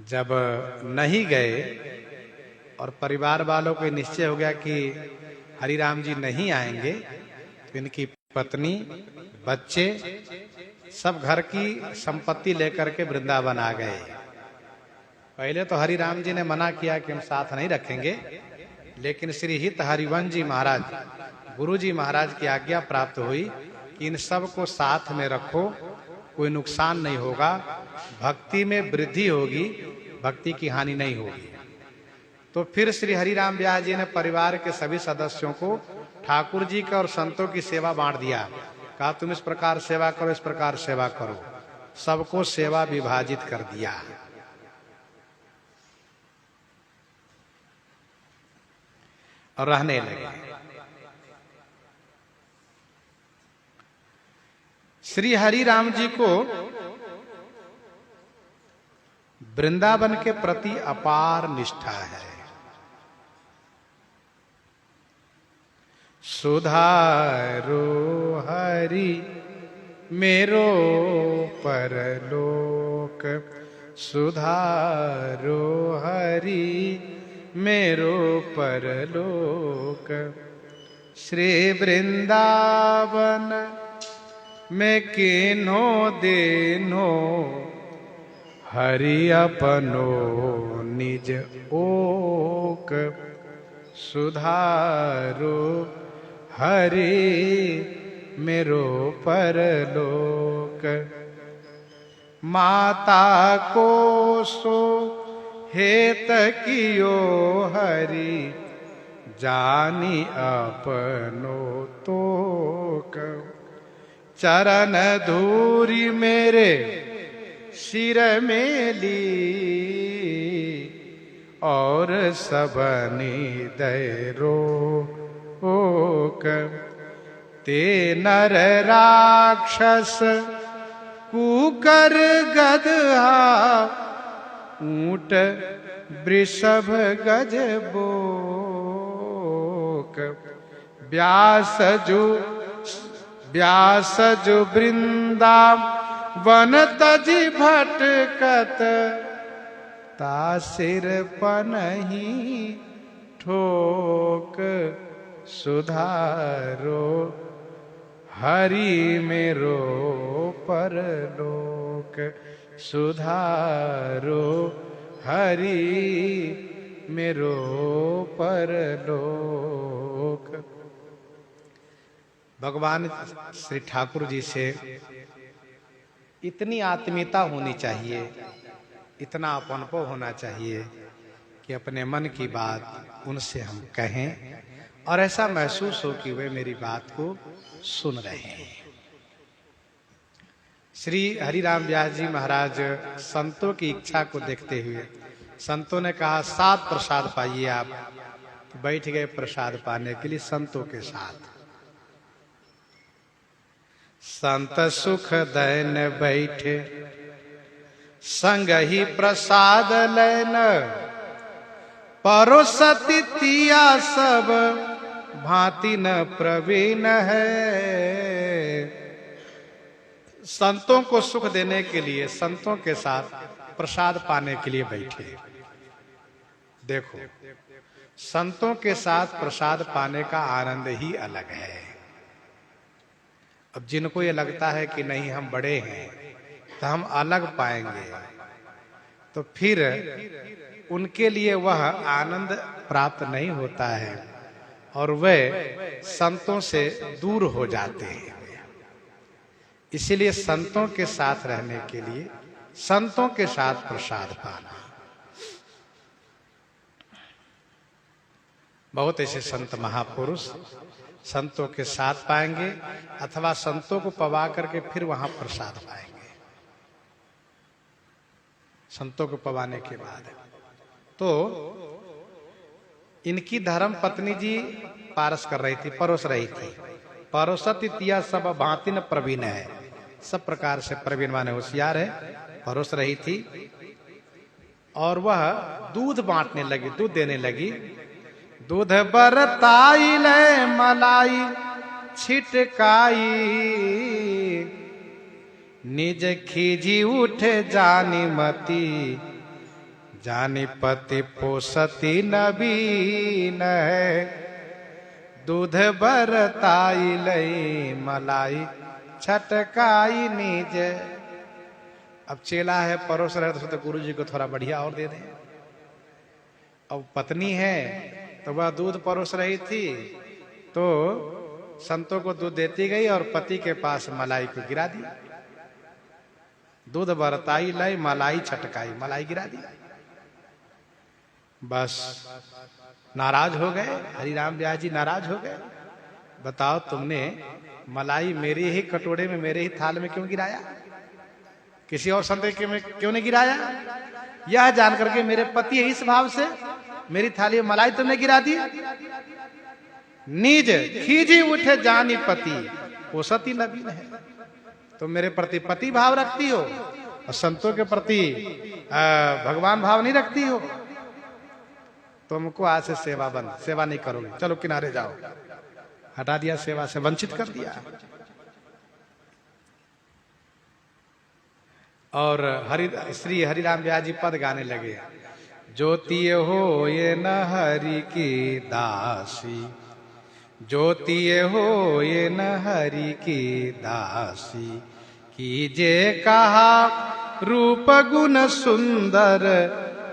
जब नहीं गए और परिवार वालों को निश्चय हो गया कि हरिराम जी नहीं आएंगे, तो इनकी पत्नी, बच्चे सब घर की संपत्ति लेकर के वृंदावन आ गए। पहले तो हरिराम जी ने मना किया कि हम साथ नहीं रखेंगे, लेकिन श्री हित हरिवंश जी महाराज, गुरु जी महाराज की आज्ञा प्राप्त हुई कि इन सब को साथ में रखो, कोई नुकसान नहीं होगा, भक्ति में वृद्धि होगी, भक्ति की हानि नहीं होगी। तो फिर श्री हरिराम व्यास जी ने परिवार के सभी सदस्यों को ठाकुर जी का और संतों की सेवा बांट दिया। कहा तुम इस प्रकार सेवा करो, इस प्रकार सेवा करो। सबको सेवा विभाजित कर दिया। और रहने लगे। श्री हरिराम जी को वृंदावन के प्रति अपार निष्ठा है। सुधारो हरि मेरो परलोक, सुधारो हरि मेरो परलोक। श्री वृंदावन में किन्हो देनो, हरि अपनो निज ओक। सुधारो हरि मेरो परलोक। माता को सो हेत कियो हरि, जानी अपनो तोक। चरण धूरी मेरे सिर में ली, और सबनी दैरो ओक। ते नर राक्षस कुकर गदहा, ऊंट वृषभ गज बोक। व्यास जो वृंदावन तजी भटकत, तासिर पनही ठोक। सुधारो हरि मेरो परलोक, सुधारो हरि मेरो परलोक। भगवान श्री ठाकुर जी से इतनी आत्मीयता होनी चाहिए, इतना अपनपो होना चाहिए कि अपने मन की बात उनसे हम कहें और ऐसा महसूस हो कि वे मेरी बात को सुन रहे हैं। श्री हरिराम व्यास जी महाराज संतों की इच्छा को देखते हुए, संतों ने कहा 7 प्रसाद पाइए आप। तो बैठ गए प्रसाद पाने के लिए संतों के साथ। संत सुख दैन बैठे, संग ही प्रसाद लैन। परोसति तिया सब, भांति न प्रवीण है। संतों को सुख देने के लिए, संतों के साथ प्रसाद पाने के लिए बैठे। देखो, संतों के साथ प्रसाद पाने का आनंद ही अलग है। अब जिनको ये लगता है कि नहीं हम बड़े हैं तो हम अलग पाएंगे, तो फिर उनके लिए वह आनंद प्राप्त नहीं होता है और वे संतों से दूर हो जाते हैं। इसीलिए संतों के साथ रहने के लिए, संतों के साथ प्रसाद पाना। बहुत ऐसे संत महापुरुष संतों के साथ पाएंगे अथवा संतों को पवा करके फिर वहां प्रसाद पाएंगे। संतों को पवाने के बाद तो इनकी धर्म पत्नी जी पारस कर रही थी, परोस रही थी। परोसति तिया सब भांति न प्रवीण है, सब प्रकार से प्रवीण माने होशियार है। परोस रही थी और वह दूध बांटने लगी, दूध देने लगी। दूध बरताई ले मलाई छिटकाई, निज खीजी उठे जानी मती जानी पति पोसती नबीन है, दूध बरताई लई मलाई छटकाई निज। अब चेला है परोस रहे तो सोचते गुरु जी को थोड़ा बढ़िया और दे दें। अब पत्नी है तो वह दूध परोस रही थी तो संतों को दूध देती गई और पति के पास मलाई को गिरा दी। दूध बरताई लाई मलाई छटकाई, मलाई गिरा दी। बस नाराज हो गए हरिराम व्यास जी, नाराज हो गए। बताओ तुमने मलाई मेरे ही कटोरे में, मेरे ही थाल में क्यों गिराया? किसी और संत के में क्यों नहीं गिराया? यह जान करके मेरे पति इस भाव से मेरी थाली में मलाई तुमने गिरा दी। निज खीजी उठे जानी पति पोसती नबीन है। तुम मेरे प्रति पति भाव रखती हो और संतों के प्रति भगवान भाव नहीं रखती हो। तुमको आज से सेवा बंद, सेवा नहीं करोगे, चलो किनारे जाओ। हटा दिया, सेवा से वंचित कर दिया। और श्री हरिराम व्यास जी पद गाने लगे। ज्योति हो ये न हरि की दासी, ज्योति हो ये न हरि की दासी, कीजे कहा रूप गुण सुंदर,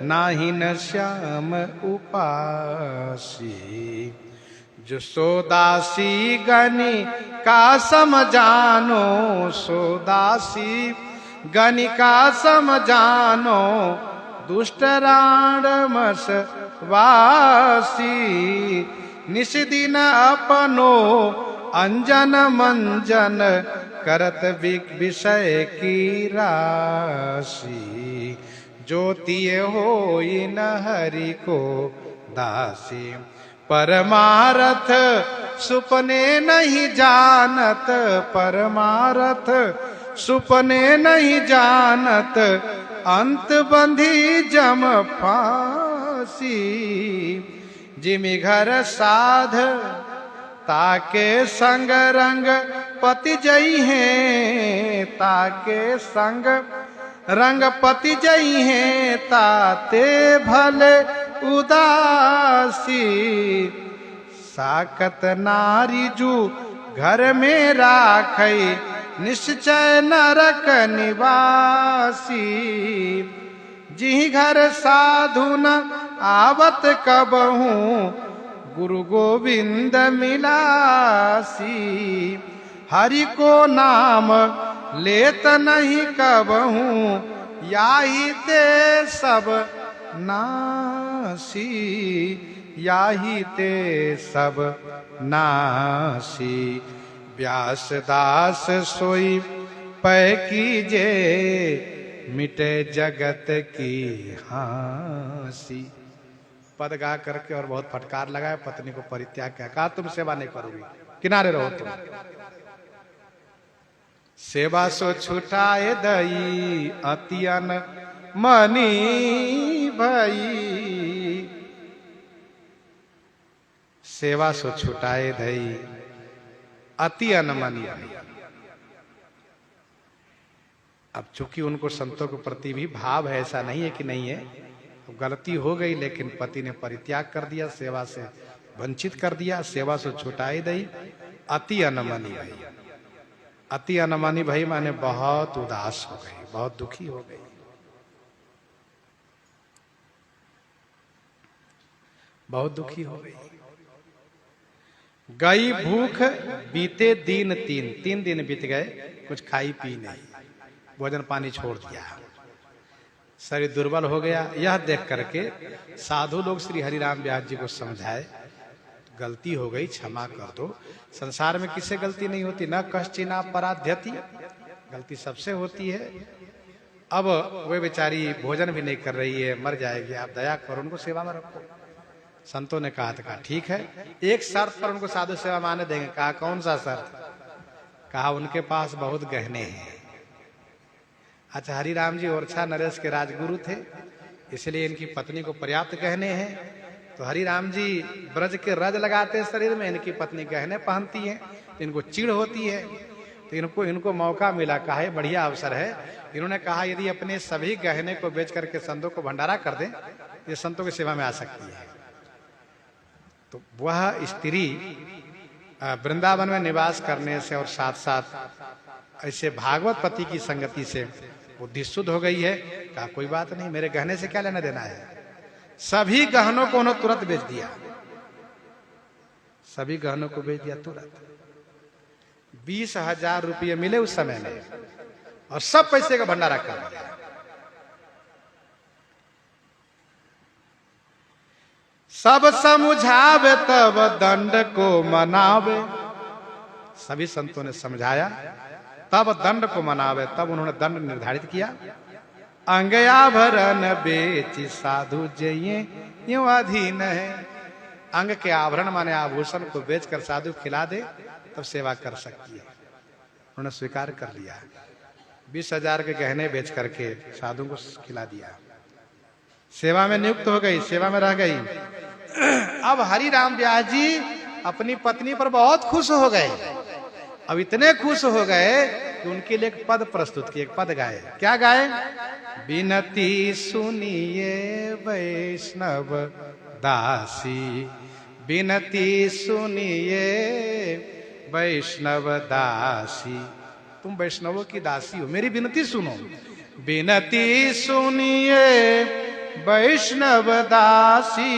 नाही न श्याम उपासी। जो सोदासी गनि का समझानो, सोदासी गनि का समझानो, दुष्ट राणमस वासी। निस दिन अपनो अंजन मंजन, करत विषय की राशि। ज्योति हो न हरि को दासी, परमारथ सुपने नहीं जानत, परमारथ सुपने नहीं जानत, अंत बंधी जम फांसी। जिमि घर साध ताके संग रंग पति जई हैं, ताके संग रंग पति जई हैं, ताते भले उदासी। साकत नारी जू घर में राखई, निश्चय नरक निवासी। जिहि घर साधु न आवत कबहूँ, गुरु गोविंद मिलासी। हरि को नाम लेत नहीं कबहूँ, याही ते सब नासी, याही ते सब नासी। व्यास दास सोई पै कीजे, मिटे जगत की हांसी। पद गा करके और बहुत फटकार लगाया, पत्नी को परित्याग किया, कहा तुम सेवा नहीं करोगी, किनारे रहो तुम। सेवा सो छुटाए दई, अतियन मनी भई। सेवा सो छुटाए दई, अति अनमनी भई। अब चूंकि उनको संतों के प्रति भी भाव है, ऐसा नहीं है कि नहीं है, तो गलती हो गई, लेकिन पति ने परित्याग कर दिया, सेवा से वंचित कर दिया। सेवा से छुटाई दई, अति अनमनी भई। अति अनमनी भई माने बहुत उदास हो गई, बहुत दुखी हो गई, बहुत दुखी हो गई। गई भूख बीते दिन तीन, 3 दिन बीत गए, कुछ खाई पी नहीं, भोजन पानी छोड़ दिया, शरीर दुर्बल हो गया। यह देख करके साधु लोग श्री हरिराम व्यास जी को समझाए, गलती हो गई, क्षमा कर दो। संसार में किससे गलती नहीं होती, न कश्चिना पराध्यति, गलती सबसे होती है। अब वे बेचारी भोजन भी नहीं कर रही है, मर जाएगी, आप दया करो, उनको सेवा में रखो। संतों ने कहा ठीक है, एक शर्त पर उनको साधु सेवा माने देंगे। कहा कौन सा शर्त? कहा उनके पास बहुत गहने हैं। अच्छा, हरिराम जी ओरछा नरेश के राजगुरु थे, इसलिए इनकी पत्नी को पर्याप्त गहने हैं। तो हरिराम जी ब्रज के रज लगाते शरीर में, इनकी पत्नी गहने पहनती हैं, तो इनको चिढ़ होती है। तो इनको इनको मौका मिला, कहा ये बढ़िया अवसर है। इन्होंने कहा यदि अपने सभी गहने को बेच करके संतों को भंडारा कर दें, ये संतों की सेवा में आ सकती है। तो वह स्त्री वृंदावन में निवास करने से और साथ साथ ऐसे भागवत पति की संगति से बुद्धि शुद्ध हो गई है। कहा कोई बात नहीं, मेरे गहने से क्या लेना देना है। सभी गहनों को उन्होंने तुरंत बेच दिया, सभी गहनों को बेच दिया तुरंत। 20,000 रुपये मिले उस समय में और सब पैसे का भंडारा कर दिया। सब समझावे तब दंड को मनावे, सभी संतों ने समझाया तब दंड को मनावे, तब उन्होंने दंड निर्धारित किया। अंगयाभरण बेच साधु जइए यूं अधीन है। अंग के आभरण माने आभूषण को बेचकर साधु खिला दे तब सेवा कर सकती है। उन्होंने स्वीकार कर लिया, 20,000 के गहने बेच करके साधु को खिला दिया। सेवा में नियुक्त हो गई, सेवा में रह गई। अब हरि राम व्यास जी अपनी पत्नी पर बहुत खुश हो गए। अब इतने खुश हो गए कि उनके लिए एक पद प्रस्तुत किए, एक पद गाए। क्या गाए? बिनती सुनिए वैष्णव दासी, बिनती सुनिए वैष्णव दासी। तुम वैष्णवों की दासी हो, मेरी विनती सुनो। बिनती सुनिए वैष्णव दासी,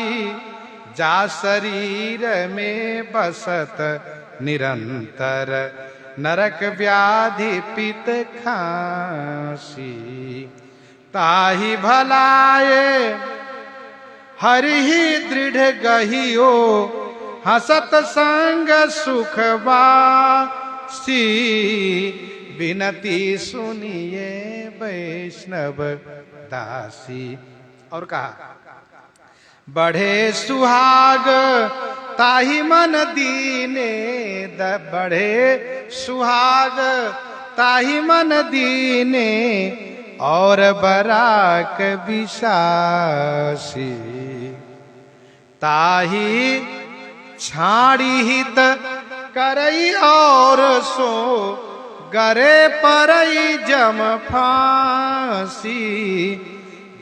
जा शरीर में बसत निरंतर, नरक व्याधि पित खांसी। ताहि भलाए हरि ही दृढ़ गहियो, हसत संग सुखवासी। विनती सुनिए वैष्णव दासी। और कहा बढ़े सुहाग ताहि मन दीने, बढ़े सुहाग ताहि मन दीने, और बराक विशासी। ताहि छाड़ी हित करई और सो, गरे परई जम फांसी।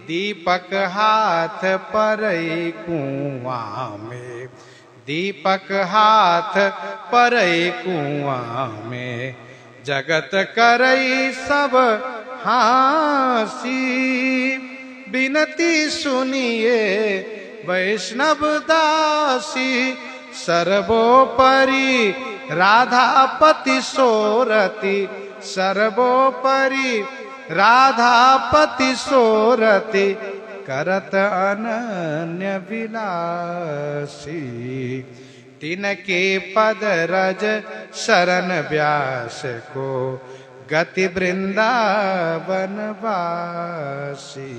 दीपक हाथ परई कुआं में, दीपक हाथ परई कुआं में, जगत करई सब हासी। बिनती सुनिए वैष्णव दासी, सर्वोपरि राधापति सोरति, सर्वोपरि राधापति सोरति, करत अनन्य विलासी। तिनके पद रज शरण व्यास को, गति वृंदावन वासी,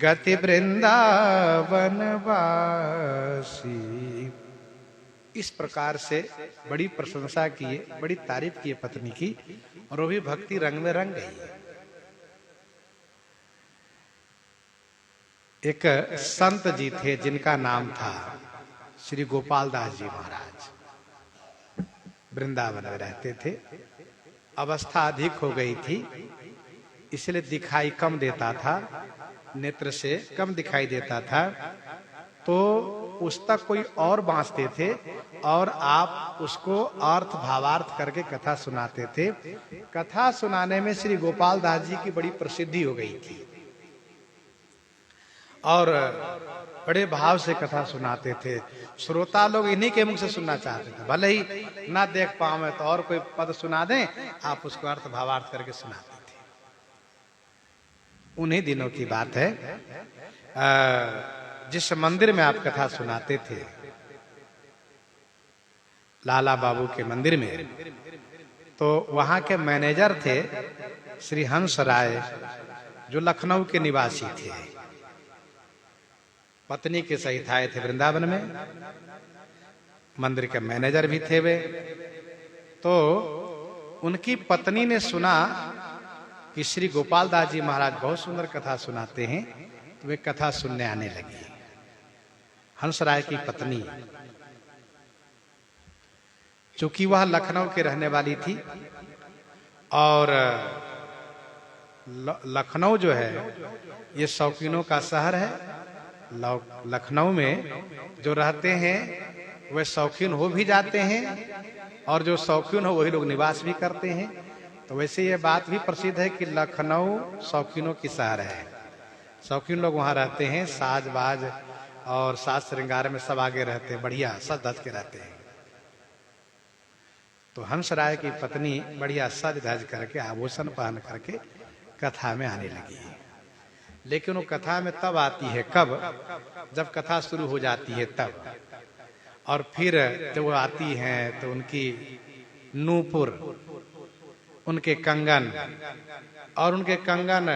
गति वृंदावन वासी। इस प्रकार से बड़ी प्रशंसा किए, बड़ी तारीफ किए पत्नी की, और वो भी भक्ति रंग में रंग गई। एक संत जी थे जिनका नाम था श्री गोपाल दास जी महाराज। वृंदावन में रहते थे। अवस्था अधिक हो गई थी, इसलिए दिखाई कम देता था, नेत्र से कम दिखाई देता था। तो उस तक कोई और बांसते थे और आप उसको अर्थ भावार्थ करके कथा सुनाते थे। कथा सुनाने में श्री गोपाल दास जी की बड़ी प्रसिद्धि हो गई थी और बड़े भाव से कथा सुनाते थे। श्रोता लोग इन्हीं के मुख से सुनना चाहते थे, भले ही ना देख पावे तो और कोई पद सुना दें, आप उसको अर्थ भावार्थ करके सुनाते थे। उन्हीं दिनों की बात है, जिस मंदिर में आप कथा सुनाते थे, लाला बाबू के मंदिर में, तो वहां के मैनेजर थे श्री हंस राय, जो लखनऊ के निवासी थे। पत्नी के सहित आए थे वृंदावन में, मंदिर के मैनेजर भी थे वे। तो उनकी पत्नी ने सुना कि श्री गोपाल दास जी महाराज बहुत सुंदर कथा सुनाते हैं, तो वे कथा सुनने आने लगी। हंस राय की पत्नी, चूंकि वह लखनऊ के रहने वाली थी, और लखनऊ जो है ये शौकीनों का शहर है। लखनऊ में जो रहते हैं वे शौकीन हो भी जाते हैं और जो शौकीन हो वही लोग निवास भी करते हैं। तो वैसे ये बात भी प्रसिद्ध है कि लखनऊ शौकीनों की शहर है। शौकीन लोग वहां रहते हैं, साज बाज और साज श्रृंगार में सब आगे रहते हैं, बढ़िया सज धज के रहते हैं। तो हंसराय की पत्नी बढ़िया सज धज करके आभूषण पहन करके कथा में आने लगी। लेकिन वो कथा में तब आती है कब, जब कथा शुरू हो जाती है तब। और फिर जब वो आती हैं तो उनकी नूपुर, उनके कंगन और उनके कंगन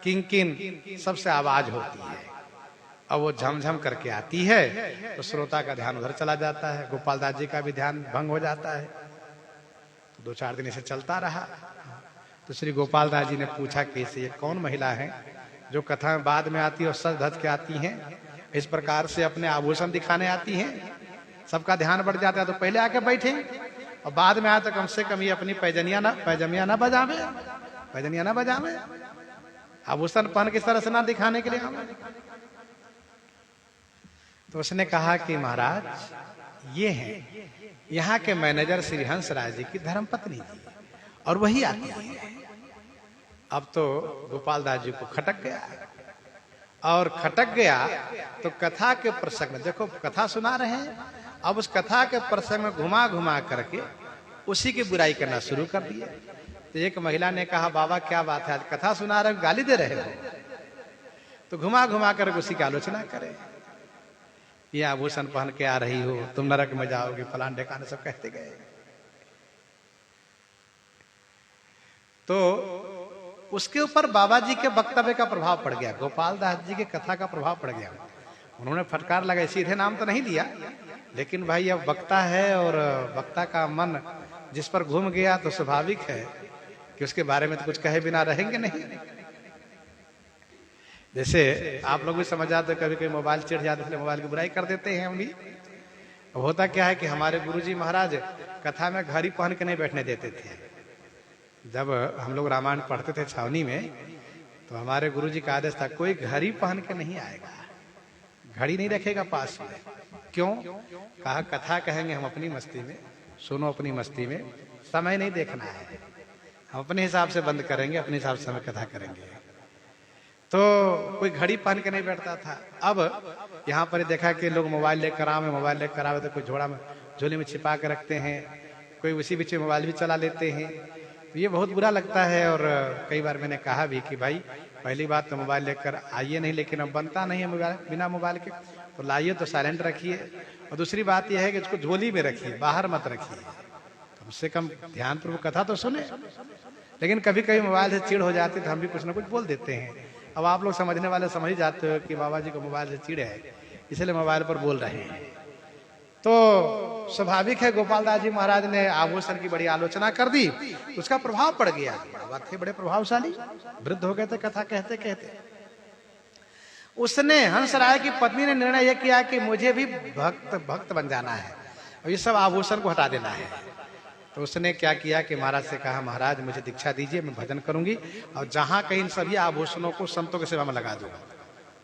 किंकिन सबसे आवाज होती है। अब वो झमझम करके आती है तो श्रोता का ध्यान उधर चला जाता है, गोपाल दास जी का भी ध्यान भंग हो जाता है। तो 2-4 दिन इसे चलता रहा। तो श्री गोपाल दास जी ने पूछा कि ये कौन महिला है जो कथा में बाद में आती है और सज धज के आती हैं, इस प्रकार से अपने आभूषण दिखाने आती हैं, सबका ध्यान बढ़ जाता है। तो पहले आके बैठे और बाद में आए तो कम से कम ये अपनी पैजनिया ना बजावे, आभूषण पहन के तरह से ना दिखाने के लिए हमें। तो उसने कहा कि महाराज ये हैं यहाँ के मैनेजर श्री हंसराज जी की धर्मपत्नी जी, और वही आती है। अब तो गोपाल दास जी को खटक गया, और खटक गया तो कथा के प्रसंग में, देखो कथा सुना रहे हैं, अब उस कथा के प्रसंग में घुमा घुमा करके उसी की बुराई करना शुरू कर दिया। तो एक महिला ने कहा, बाबा क्या बात है, आज कथा सुना रहे हो, गाली दे रहे हो? तो घुमा घुमा कर उसी की आलोचना करे। ये आभूषण पहन के आ रही हो, तुम नरक में जाओगे, फलान ढेकाने सब कहते गए। तो उसके ऊपर बाबा जी के वक्तव्य का प्रभाव पड़ गया, गोपाल दास जी के कथा का प्रभाव पड़ गया। उन्होंने फटकार लगाई, सीधे नाम तो नहीं लिया, लेकिन भाई अब वक्ता है और वक्ता का मन जिस पर घूम गया तो स्वाभाविक है कि उसके बारे में तो कुछ कहे बिना रहेंगे नहीं। जैसे आप लोग भी समझ जाते, कभी कभी मोबाइल चिढ़ जाते इसलिए मोबाइल की बुराई कर देते हैं हम भी। अब होता क्या है कि हमारे गुरुजी महाराज कथा में घड़ी पहन के नहीं बैठने देते थे। जब हम लोग रामायण पढ़ते थे छावनी में, तो हमारे गुरुजी का आदेश था कोई घड़ी पहन के नहीं आएगा, घड़ी नहीं रखेगा पास में। क्यों? कहा कथा कहेंगे हम अपनी मस्ती में, सुनो अपनी मस्ती में, समय नहीं देखना है, हम अपने हिसाब से बंद करेंगे, अपने हिसाब से समय कथा करेंगे। तो कोई घड़ी पहन के नहीं बैठता था। अब यहाँ पर देखा कि लोग मोबाइल लेकर आवे, तो कोई झोले में छिपा के रखते हैं, कोई उसी बीच में मोबाइल भी चला लेते हैं। तो ये बहुत बुरा लगता है। और कई बार मैंने कहा भी कि भाई पहली बात तो मोबाइल लेकर आइए नहीं, लेकिन अब बनता नहीं है मोबाइल बिना मोबाइल के, तो लाइए तो साइलेंट रखिए। और दूसरी बात यह है कि इसको झोली में रखिए, बाहर मत रखिए, कम से कम ध्यानपूर्वक कथा तो सुने। लेकिन कभी कभी मोबाइल से चिढ़ हो जाती तो हम भी कुछ ना कुछ बोल देते हैं। अब आप लोग समझने वाले समझ जाते हो कि बाबा जी को मोबाइल से चिढ़ है, इसलिए मोबाइल पर बोल रहे हैं। तो स्वाभाविक है, गोपाल दास जी महाराज ने आभूषण की बड़ी आलोचना कर दी, उसका प्रभाव पड़ गया। बाबा थे बड़े प्रभावशाली, वृद्ध हो गए थे कथा कहते कहते। उसने, हंसराय की पत्नी ने निर्णय यह किया कि मुझे भी भक्त बन जाना है और ये सब आभूषण को हटा देना है। तो उसने क्या किया कि महाराज से कहा, महाराज मुझे दीक्षा दीजिए, मैं भजन करूंगी और जहां कहीं सभी आभूषणों को संतों की सेवा में लगा दूंगा।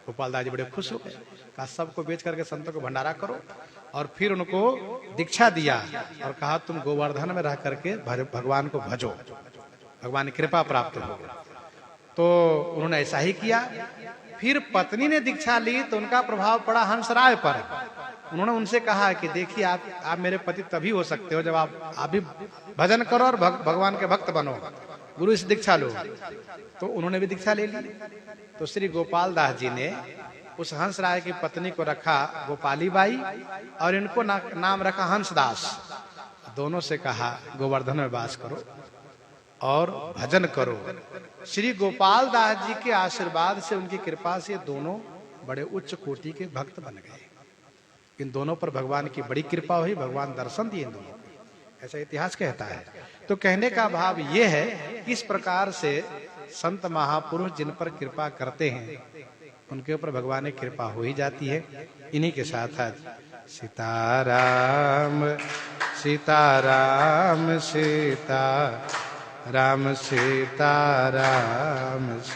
गोपाल दास जी बड़े खुश हो गए, कहा सबको बेच करके संतों को भंडारा करो। और फिर उनको दीक्षा दिया और कहा तुम गोवर्धन में रह करके भगवान को भजो, भगवान की कृपा प्राप्त हो। तो उन्होंने ऐसा ही किया। फिर पत्नी ने दीक्षा ली तो उनका प्रभाव पड़ा हंसराय पर। उन्होंने उनसे कहा कि देखिए आप मेरे पति तभी हो सकते हो जब आप भी भजन करो और भगवान के भक्त बनो, गुरु से दीक्षा लो। तो उन्होंने भी दीक्षा ले ली। तो श्री गोपाल दास जी ने उस हंसराय की पत्नी को रखा गोपाली बाई और इनको नाम रखा हंसदास। दोनों से कहा गोवर्धन में वास करो और भजन करो। श्री गोपाल दास जी के आशीर्वाद से, उनकी कृपा से दोनों बड़े उच्च कोटि के भक्त बन गए। इन दोनों पर भगवान की बड़ी कृपा हुई, भगवान दर्शन दिए इन दोनों को, ऐसा इतिहास कहता है। तो कहने का भाव ये है कि इस प्रकार से संत महापुरुष जिन पर कृपा करते हैं उनके ऊपर भगवान की कृपा हो ही जाती है। इन्हीं के साथ आज सीताराम सीताराम सीता राम सीता राम।